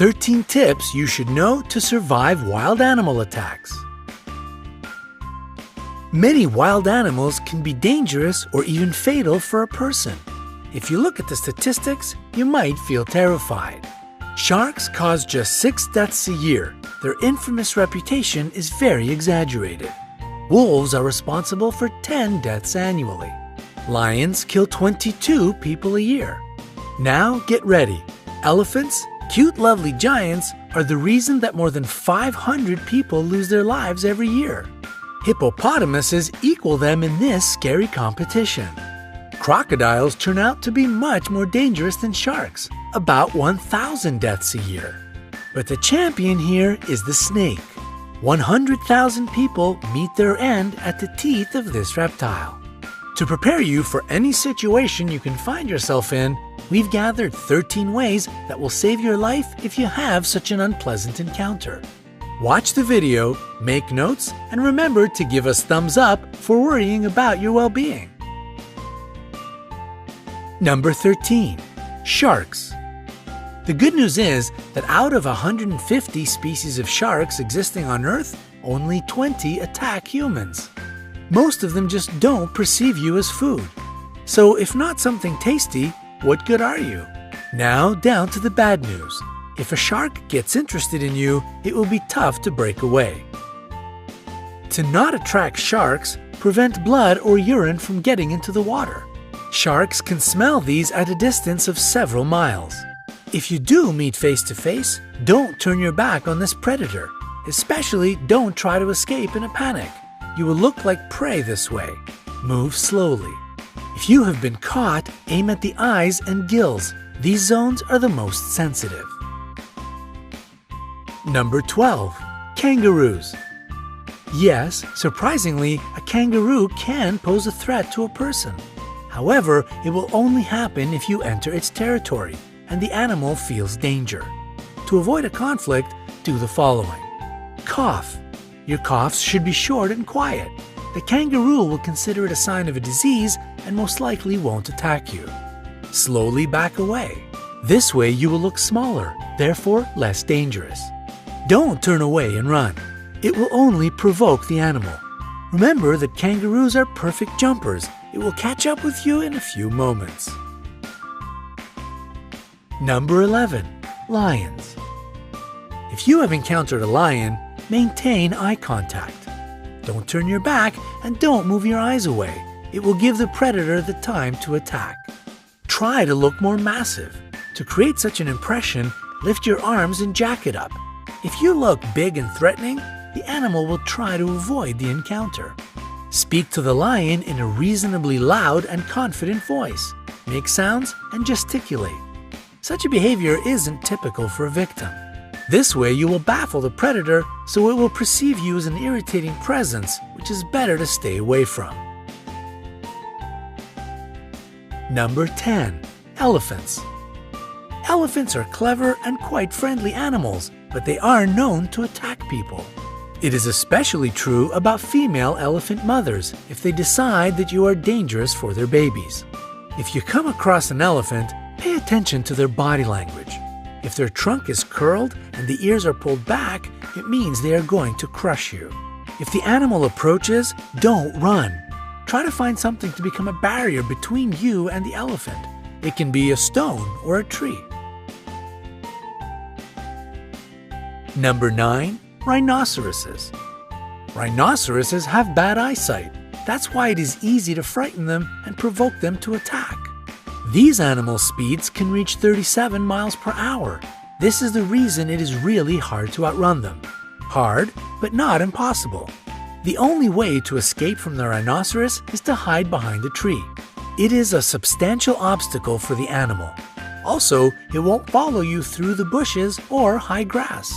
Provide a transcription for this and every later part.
13 tips you should know to survive wild animal attacks. Many wild animals can be dangerous or even fatal for a person. If you look at the statistics, you might feel terrified. Sharks cause just 6 deaths a year. Their infamous reputation is very exaggerated. Wolves are responsible for 10 deaths annually. Lions kill 22 people a year. Now get ready. Elephants, cute lovely giants, are the reason that more than 500 people lose their lives every year. Hippopotamuses equal them in this scary competition. Crocodiles turn out to be much more dangerous than sharks, about 1,000 deaths a year. But the champion here is the snake. 100,000 people meet their end at the teeth of this reptile. To prepare you for any situation you can find yourself in, we've gathered 13 ways that will save your life if you have such an unpleasant encounter. Watch the video, make notes, and remember to give us thumbs up for worrying about your well-being. Number 13. Sharks. The good news is that out of 150 species of sharks existing on Earth, only 20 attack humans. Most of them just don't perceive you as food. So if not something tasty, what good are you? Now down to the bad news. If a shark gets interested in you, it will be tough to break away. To not attract sharks, prevent blood or urine from getting into the water. Sharks can smell these at a distance of several miles. If you do meet face to face, don't turn your back on this predator. Especially don't try to escape in a panic. You will look like prey this way. Move slowly. If you have been caught, aim at the eyes and gills. These zones are the most sensitive. Number 12. Kangaroos. Yes, surprisingly, a kangaroo can pose a threat to a person. However, it will only happen if you enter its territory and the animal feels danger. To avoid a conflict, do the following. Cough. Your coughs should be short and quiet. The kangaroo will consider it a sign of a disease and most likely won't attack you. Slowly back away. This way you will look smaller, therefore less dangerous. Don't turn away and run. It will only provoke the animal. Remember that kangaroos are perfect jumpers. It will catch up with you in a few moments. Number 11. Lions. If you have encountered a lion, maintain eye contact. Don't turn your back and don't move your eyes away. It will give the predator the time to attack. Try to look more massive. To create such an impression, lift your arms and jack it up. If you look big and threatening, the animal will try to avoid the encounter. Speak to the lion in a reasonably loud and confident voice. Make sounds and gesticulate. Such a behavior isn't typical for a victim. This way you will baffle the predator, so it will perceive you as an irritating presence, which is better to stay away from. Number 10. Elephants. Elephants are clever and quite friendly animals, but they are known to attack people. It is especially true about female elephant mothers if they decide that you are dangerous for their babies. If you come across an elephant, pay attention to their body language. If their trunk is curled and the ears are pulled back, it means they are going to crush you. If the animal approaches, don't run. Try to find something to become a barrier between you and the elephant. It can be a stone or a tree. Number 9. Rhinoceroses. Rhinoceroses have bad eyesight. That's why it is easy to frighten them and provoke them to attack. These animal speeds can reach 37 miles per hour. This is the reason it is really hard to outrun them. Hard, but not impossible. The only way to escape from the rhinoceros is to hide behind a tree. It is a substantial obstacle for the animal. Also, it won't follow you through the bushes or high grass.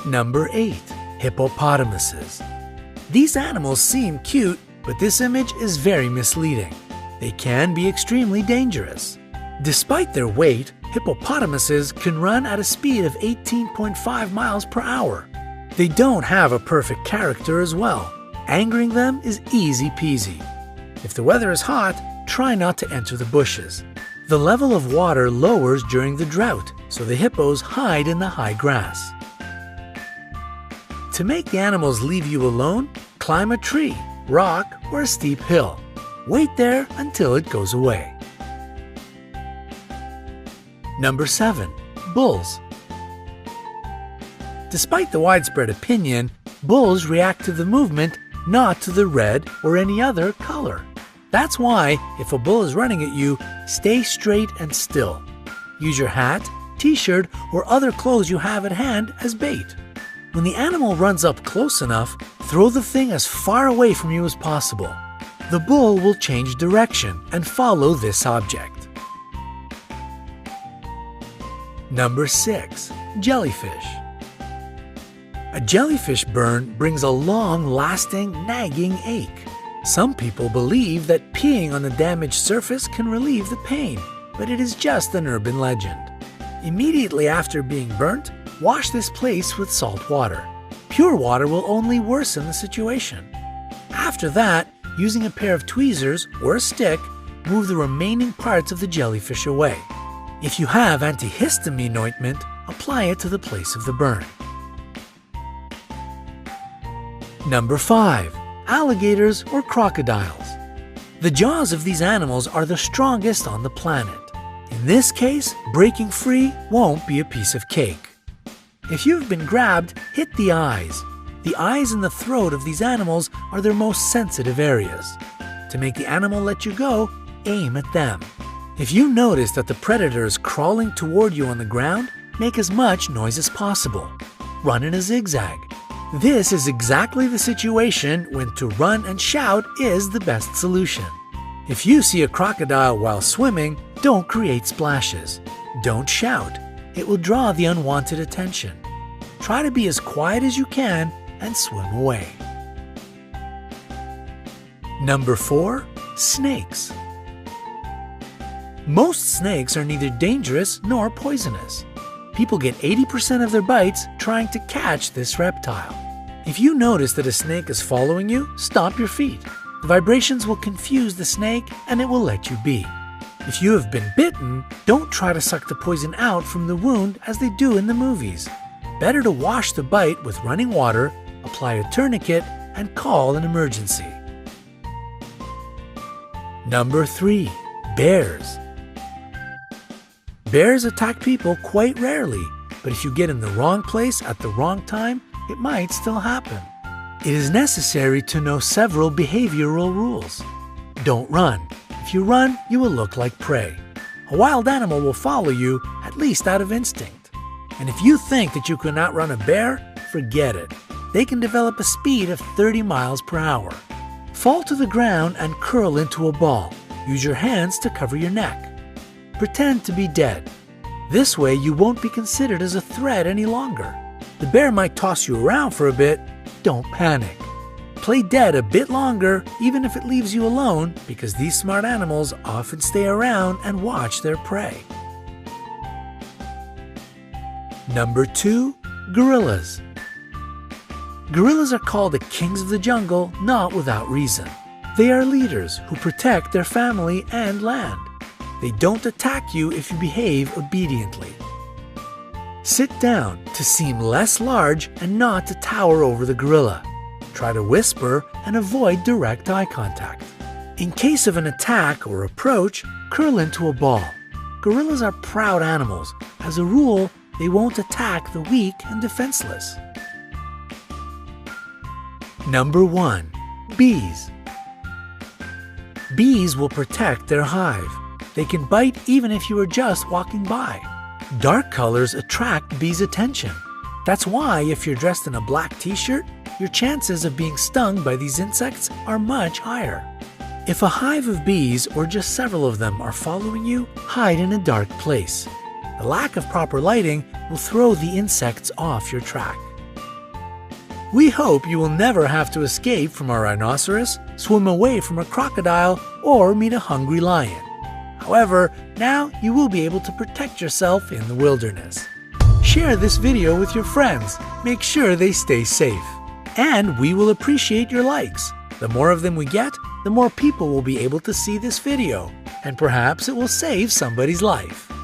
Number 8. Hippopotamuses. These animals seem cute, but this image is very misleading. They can be extremely dangerous. Despite their weight, hippopotamuses can run at a speed of 18.5 miles per hour. They don't have a perfect character as well. Angering them is easy peasy. If the weather is hot, try not to enter the bushes. The level of water lowers during the drought, so the hippos hide in the high grass. To make the animals leave you alone, climb a tree, rock, or a steep hill. Wait there until it goes away. Number 7. Bulls. Despite the widespread opinion, bulls react to the movement, not to the red or any other color. That's why, if a bull is running at you, stay straight and still. Use your hat, t-shirt, or other clothes you have at hand as bait. When the animal runs up close enough, throw the thing as far away from you as possible. The bull will change direction and follow this object. Number 6. Jellyfish. A jellyfish burn brings a long-lasting, nagging ache. Some people believe that peeing on the damaged surface can relieve the pain, but it is just an urban legend. Immediately after being burnt, wash this place with salt water. Pure water will only worsen the situation. After that, using a pair of tweezers or a stick, move the remaining parts of the jellyfish away. If you have antihistamine ointment, apply it to the place of the burn. Number 5. Alligators or crocodiles. The jaws of these animals are the strongest on the planet. In this case, breaking free won't be a piece of cake. If you've been grabbed, hit the eyes. The eyes and the throat of these animals are their most sensitive areas. To make the animal let you go, aim at them. If you notice that the predator is crawling toward you on the ground, make as much noise as possible. Run in a zigzag. This is exactly the situation when to run and shout is the best solution. If you see a crocodile while swimming, don't create splashes. Don't shout. It will draw the unwanted attention. Try to be as quiet as you can and swim away. Number 4. Snakes. Most snakes are neither dangerous nor poisonous. People get 80% of their bites trying to catch this reptile. If you notice that a snake is following you, stomp your feet. The vibrations will confuse the snake and it will let you be. If you have been bitten, don't try to suck the poison out from the wound as they do in the movies. Better to wash the bite with running water, apply a tourniquet, and call an emergency. Number 3. Bears. Bears attack people quite rarely, but if you get in the wrong place at the wrong time, it might still happen. It is necessary to know several behavioral rules. Don't run. If you run, you will look like prey. A wild animal will follow you, at least out of instinct. And if you think that you can outrun a bear, forget it. They can develop a speed of 30 miles per hour. Fall to the ground and curl into a ball. Use your hands to cover your neck. Pretend to be dead. This way you won't be considered as a threat any longer. The bear might toss you around for a bit. Don't panic. Play dead a bit longer, even if it leaves you alone, because these smart animals often stay around and watch their prey. Number 2. Gorillas. Gorillas are called the kings of the jungle not without reason. They are leaders who protect their family and land. They don't attack you if you behave obediently. Sit down to seem less large and not to tower over the gorilla. Try to whisper and avoid direct eye contact. In case of an attack or approach, curl into a ball. Gorillas are proud animals. As a rule, they won't attack the weak and defenseless. Number 1. Bees. Bees will protect their hive. They can bite even if you are just walking by. Dark colors attract bees' attention. That's why if you're dressed in a black t-shirt, your chances of being stung by these insects are much higher. If a hive of bees or just several of them are following you, hide in a dark place. The lack of proper lighting will throw the insects off your track. We hope you will never have to escape from a rhinoceros, swim away from a crocodile, or meet a hungry lion. However, now you will be able to protect yourself in the wilderness. Share this video with your friends. Make sure they stay safe. And we will appreciate your likes. The more of them we get, the more people will be able to see this video, and perhaps it will save somebody's life.